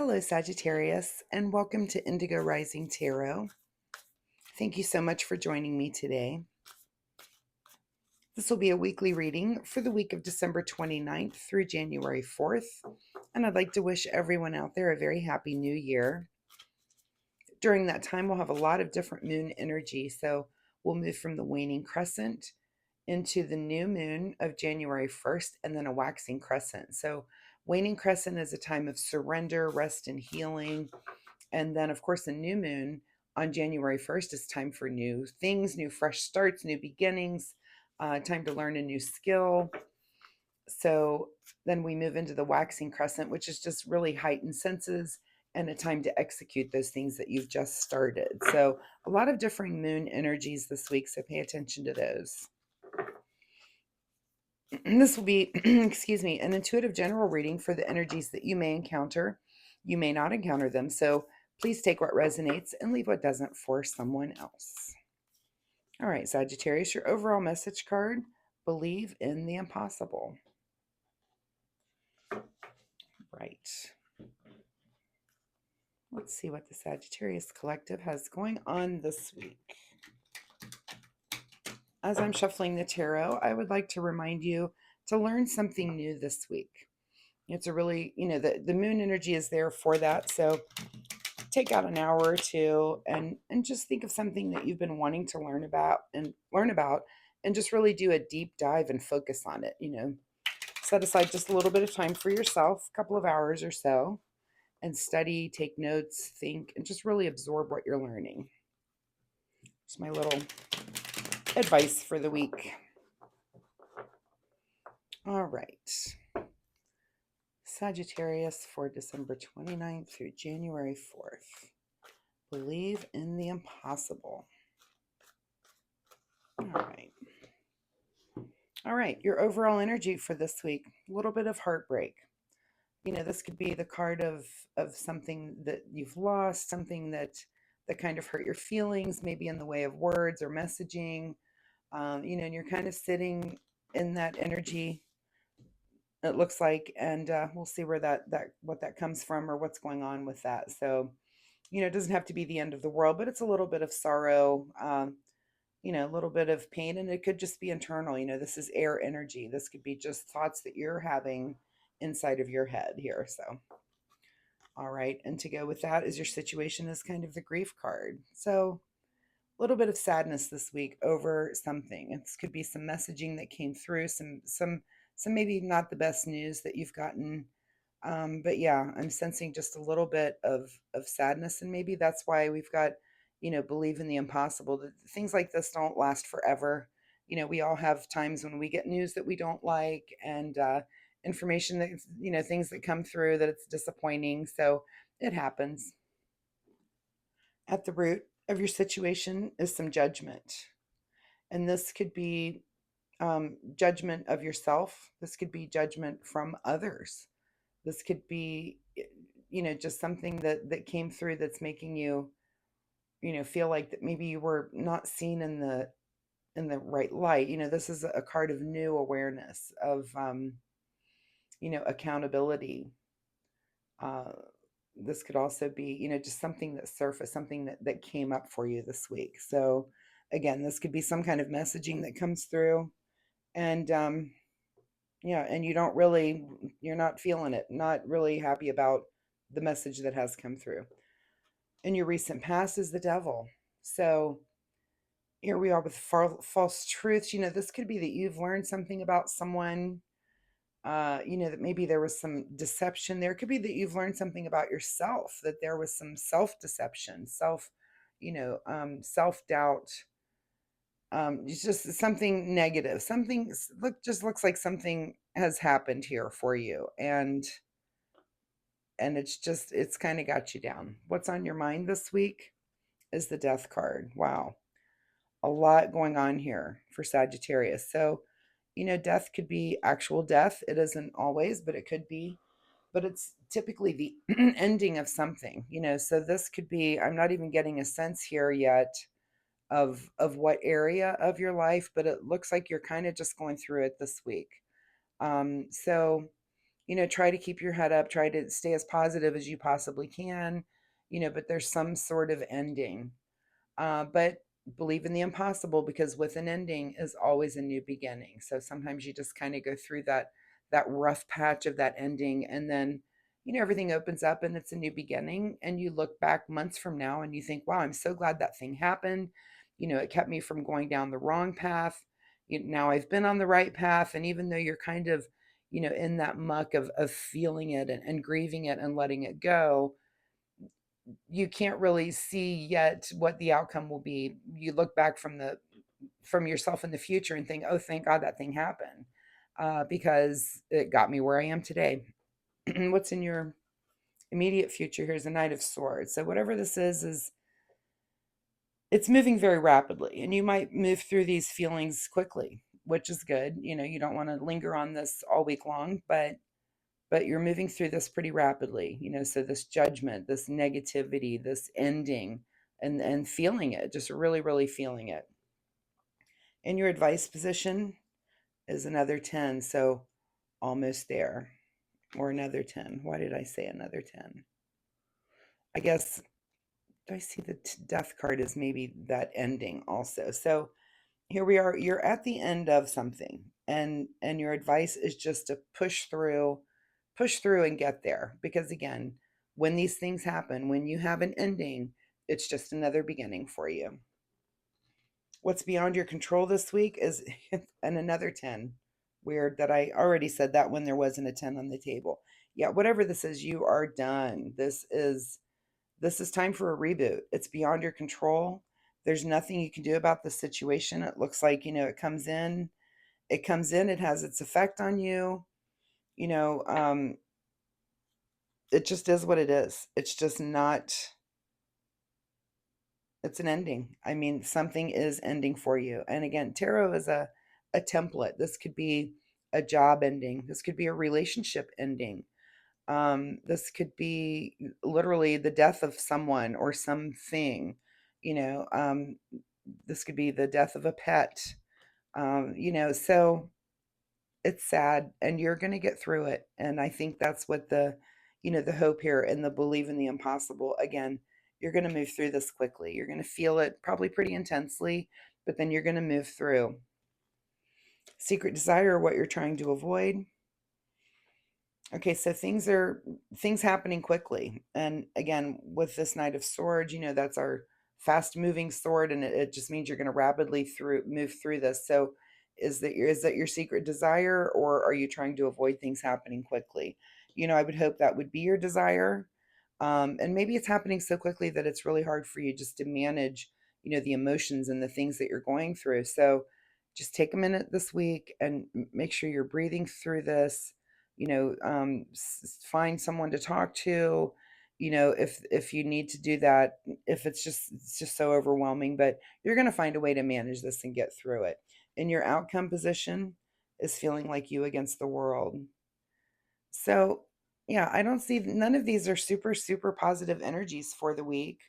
Hello, Sagittarius, and welcome to Indigo Rising Tarot. Thank you so much for joining me today. This will be a weekly reading for the week of December 29th through January 4th, and I'd like to wish everyone out there a very happy new year. During that time, we'll have a lot of different moon energy, so we'll move from the waning crescent into the new moon of January 1st and then a waxing crescent. So waning crescent is a time of surrender, rest, and healing. And then, of course, the new moon on January 1st is time for new things, new fresh starts, new beginnings, time to learn a new skill. So then we move into the waxing crescent, which is just really heightened senses and a time to execute those things that you've just started. So a lot of differing moon energies this week, so pay attention to those. This will be, excuse me, an intuitive general reading for the energies that you may encounter. You may not encounter them, so please take what resonates and leave what doesn't for someone else. All right, Sagittarius, your overall message card, believe in the impossible. Right. Let's see what the Sagittarius Collective has going on this week. As I'm shuffling the tarot, I would like to remind you to learn something new this week. It's a really, the moon energy is there for that. So take out an hour or two and just think of something that you've been wanting to learn about and just really do a deep dive and focus on it. Set aside just a little bit of time for yourself, a couple of hours or so, and study, take notes, think, and just really absorb what you're learning. It's my little advice for the week. All right. Sagittarius for December 29th through January 4th. Believe in the impossible. All right. All right, your overall energy for this week, a little bit of heartbreak. This could be the card of something that you've lost, something that kind of hurt your feelings, maybe in the way of words or messaging. And you're kind of sitting in that energy, it looks like, and we'll see where what that comes from or what's going on with that. So, it doesn't have to be the end of the world, but it's a little bit of sorrow, a little bit of pain, and it could just be internal. This is air energy. This could be just thoughts that you're having inside of your head here. So, all right. And to go with that is your situation is kind of the grief card. So, a little bit of sadness this week over something. It could be some messaging that came through, some maybe not the best news that you've gotten. But yeah, I'm sensing just a little bit of sadness, and maybe that's why we've got, believe in the impossible. Things like this don't last forever. We all have times when we get news that we don't like, and information that, things that come through that it's disappointing. So it happens. At the root of your situation is some judgment, and this could be judgment of yourself. This could be judgment from others. This could be, just something that came through that's making you, feel like that maybe you were not seen in the right light. This is a card of new awareness, of, accountability. This could also be, just something that surfaced, something that came up for you this week. So again, this could be some kind of messaging that comes through, and yeah, and you're not feeling it, not really happy about the message that has come through. In your recent past is the devil. So here we are with false truths. This could be that you've learned something about someone, that maybe there was some deception there. It could be that you've learned something about yourself, that there was some self-deception, self-doubt. It's just something negative. Something just looks like something has happened here for you, and it's kind of got you down. What's on your mind this week is the Death card. Wow, a lot going on here for Sagittarius. So, death could be actual death. It isn't always, but it could be. But it's typically the ending of something. So this could be. I'm not even getting a sense here yet of what area of your life, but it looks like you're kind of just going through it this week. So, try to keep your head up, try to stay as positive as you possibly can, but there's some sort of ending. But believe in the impossible, because with an ending is always a new beginning. So sometimes you just kind of go through that rough patch of that ending, and then everything opens up and it's a new beginning, and you look back months from now and you think, wow, I'm so glad that thing happened. It kept me from going down the wrong path. Now I've been on the right path. And even though you're kind of in that muck of feeling it and grieving it and letting it go, you can't really see yet what the outcome will be. You look back from yourself in the future and think, oh, thank God that thing happened, because it got me where I am today. What's in your immediate future? Here's a Knight of Swords. So whatever this is it's moving very rapidly, and you might move through these feelings quickly, which is good. You don't want to linger on this all week long, but you're moving through this pretty rapidly. So this judgment, this negativity, this ending, and feeling it, just really, really feeling it. In your advice position is another 10, so almost there. Or another 10. Why did I say another 10? I guess, do I see the death card as maybe that ending also? So here we are, you're at the end of something, and your advice is just to push through and get there, because again, when these things happen, when you have an ending, it's just another beginning for you. What's beyond your control this week is and another 10. Weird that I already said that when there wasn't a 10 on the table. Yeah, whatever this is, you are done. This is time for a reboot. It's beyond your control. There's nothing you can do about the situation. It looks like, it has its effect on you. You know, it just is what it is. It's just not, it's an ending. I mean, something is ending for you. And again, tarot is a template. This could be a job ending. This could be a relationship ending. This could be literally the death of someone or something. You know, this could be the death of a pet. So it's sad, and you're going to get through it. And I think that's what the hope here, and the believe in the impossible. Again, you're going to move through this quickly. You're going to feel it probably pretty intensely, but then you're going to move through. Secret desire, what you're trying to avoid. Okay, so things happening quickly. And again, with this Knight of Swords, that's our fast moving sword, and it just means you're going to rapidly move through this. So is that your secret desire, or are you trying to avoid things happening quickly? I would hope that would be your desire. And maybe it's happening so quickly that it's really hard for you just to manage, the emotions and the things that you're going through. So just take a minute this week and make sure you're breathing through this. Find someone to talk to, if you need to do that, if it's just so overwhelming, but you're going to find a way to manage this and get through it. In your outcome position is feeling like you against the world. So yeah, I don't see, none of these are super, super positive energies for the week.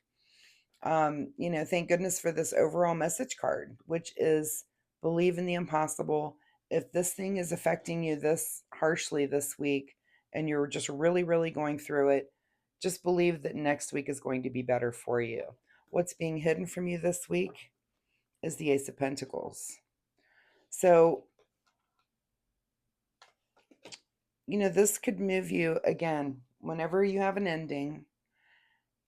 Thank goodness for this overall message card, which is believe in the impossible. If this thing is affecting you this harshly this week, and you're just really, really going through it, just believe that next week is going to be better for you. What's being hidden from you this week is the Ace of Pentacles. So, this could move you again whenever you have an ending.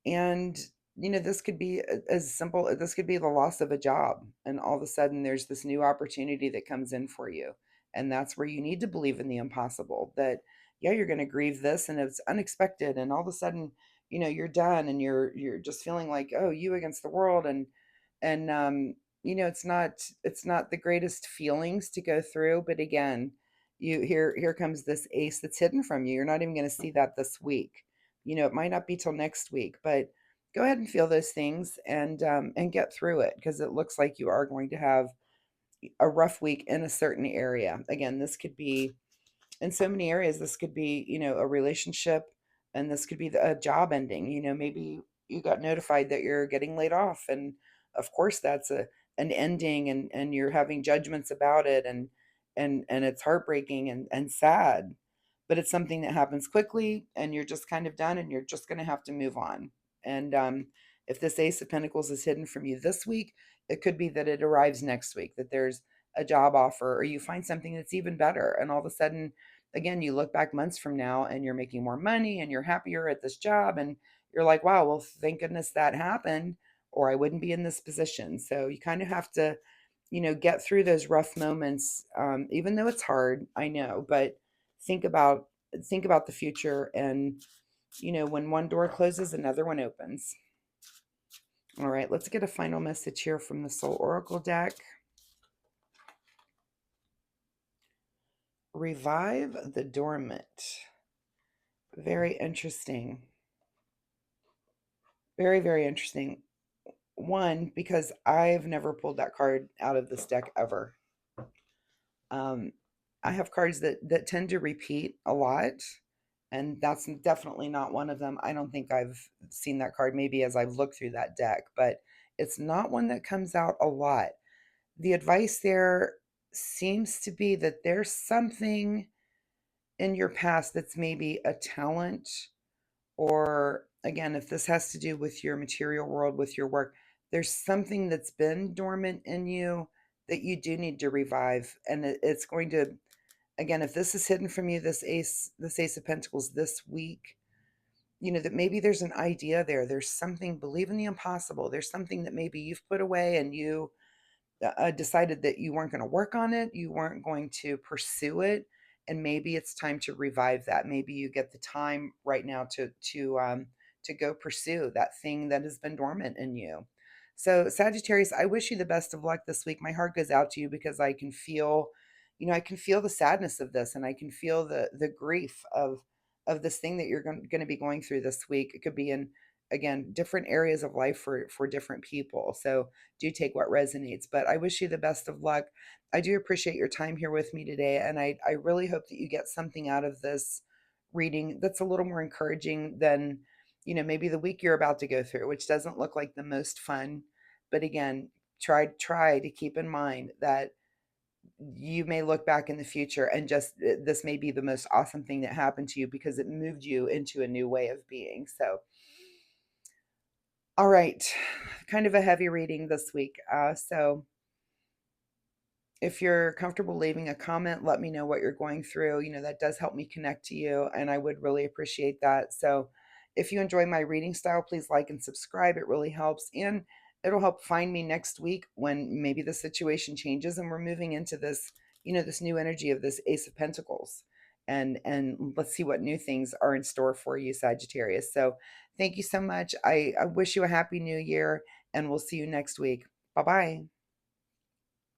And, this could be as simple, this could be the loss of a job. And all of a sudden, there's this new opportunity that comes in for you. And that's where you need to believe in the impossible, that, yeah, you're going to grieve this and it's unexpected. And all of a sudden, you're done, and you're just feeling like, oh, you against the world. And it's not the greatest feelings to go through. But again, here comes this ace that's hidden from you. You're not even going to see that this week. It might not be till next week, but go ahead and feel those things, and get through it, because it looks like you are going to have a rough week in a certain area. Again, this could be in so many areas. This could be, a relationship, and this could be a job ending. Maybe you got notified that you're getting laid off, and of course that's an ending, and you're having judgments about it, and it's heartbreaking and sad. but it's something that happens quickly and you're just kind of done and you're just going to have to move on. And if this Ace of Pentacles is hidden from you this week, it could be that it arrives next week, that there's a job offer or you find something that's even better. And all of a sudden, again, you look back months from now and you're making more money and you're happier at this job. And you're like, wow, well, thank goodness that happened, or I wouldn't be in this position. So you kind of have to, get through those rough moments, even though it's hard, I know, but think about think about the future, and when one door closes, another one opens. All right, let's get a final message here from the Soul Oracle deck. Revive the dormant. Very interesting. Very, very interesting. One, because I've never pulled that card out of this deck ever. I have cards that tend to repeat a lot, and that's definitely not one of them. I don't think I've seen that card maybe as I've looked through that deck, but it's not one that comes out a lot. The advice there seems to be that there's something in your past that's maybe a talent, or again, if this has to do with your material world, with your work, there's something that's been dormant in you that you do need to revive. And it's going to, again, if this is hidden from you, this Ace of Pentacles this week, that maybe there's an idea there. There's something, believe in the impossible. There's something that maybe you've put away and you decided that you weren't going to work on it, you weren't going to pursue it, and maybe it's time to revive that. Maybe you get the time right now to go pursue that thing that has been dormant in you. So Sagittarius, I wish you the best of luck this week. My heart goes out to you because I can feel, I can feel the sadness of this, and I can feel the grief of this thing that you're going to be going through this week. It could be in, again, different areas of life for different people. So do take what resonates. But I wish you the best of luck. I do appreciate your time here with me today. And I really hope that you get something out of this reading that's a little more encouraging than, maybe the week you're about to go through, which doesn't look like the most fun. But again, try to keep in mind that you may look back in the future and just this may be the most awesome thing that happened to you because it moved you into a new way of being. So all right, kind of a heavy reading this week. So if you're comfortable leaving a comment, let me know what you're going through. That does help me connect to you, and I would really appreciate that. So if you enjoy my reading style, please like and subscribe. It really helps, and it'll help find me next week when maybe the situation changes and we're moving into this, this new energy of this Ace of Pentacles. And let's see what new things are in store for you, Sagittarius. So thank you so much. I wish you a happy new year, and we'll see you next week. Bye-bye.